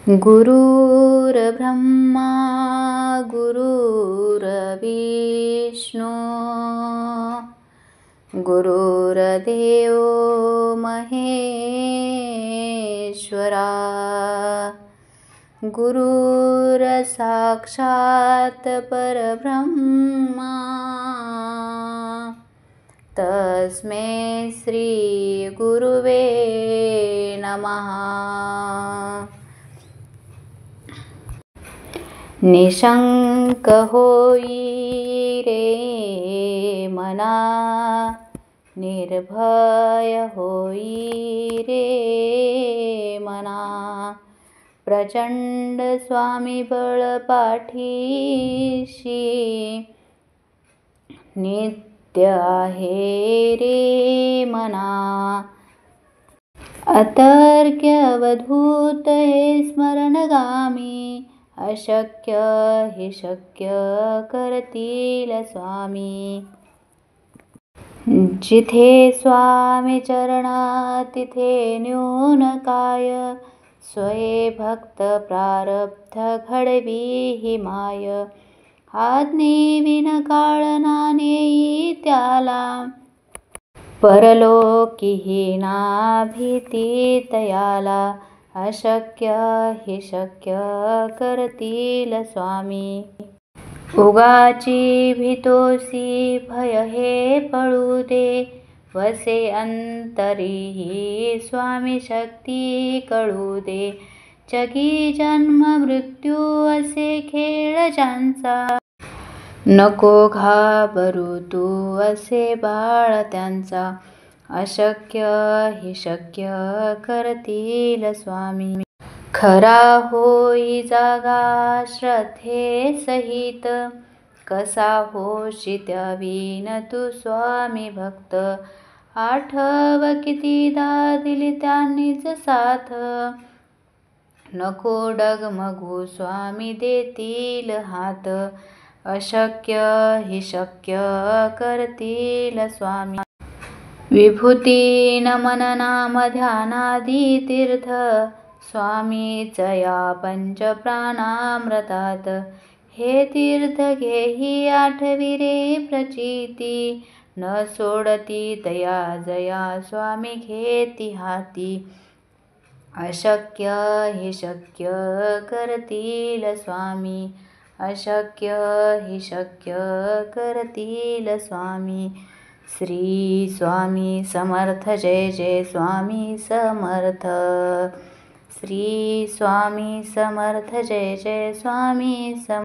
गुरुर्ब्रह्मा गुरुर्विष्णू गुरुर्देव महेश्वरा गुरुर्साक्षात् परब्रह्मा तस्मै श्री गुरुवे नमः। निशंक होई रे मना, निर्भय होई रे मना, प्रचंड स्वामी बळ पाठीशी नित्य आहे रे मना। अतर्क्य अवधूत हे स्मरणगामी, अशक्य हे शक्य करतील स्वामी। जिथे स्वामी चरण तिथे न्यून काय, स्वये भक्त प्रारब्ध घडवी ही माय। आज्ञेविन काळ ना नेई त्याला, परलोकीही ना भीती तयाला। अशक्य हे शक्य करतील स्वामी। उगाची भीतोसी भय हे पळू दे, वसे अंतरीही स्वामी शक्ती कळू दे। जगी जन्म मृत्यू असे खेळ ज्यांचा, नको घाबरू तू असे बाळ त्यांचा। अशक्य हे शक्य करतील स्वामी। खरा होई जागा श्रद्धे सहित, कसा होशी त्यावीन तू स्वामी भक्त। आठव कितीदा दिली त्यांनीच साथ, नको डगमगू स्वामी देतील हात। अशक्य हे शक्य करतील स्वामी। विभूती नमन नाम ध्यानादी तीर्थ, स्वामीच या पंच प्राणामृतात। हे तीर्थ घेही आठवी रे प्रचिती, न सोडती तया जया स्वामी घेती हाती। अशक्य हे शक्य करतील स्वामी। अशक्य हे शक्य करतील स्वामी। श्री स्वामी समर्थ जय जय स्वामी समर्थ। श्री स्वामी समर्थ जय जय स्वामी समर्थ।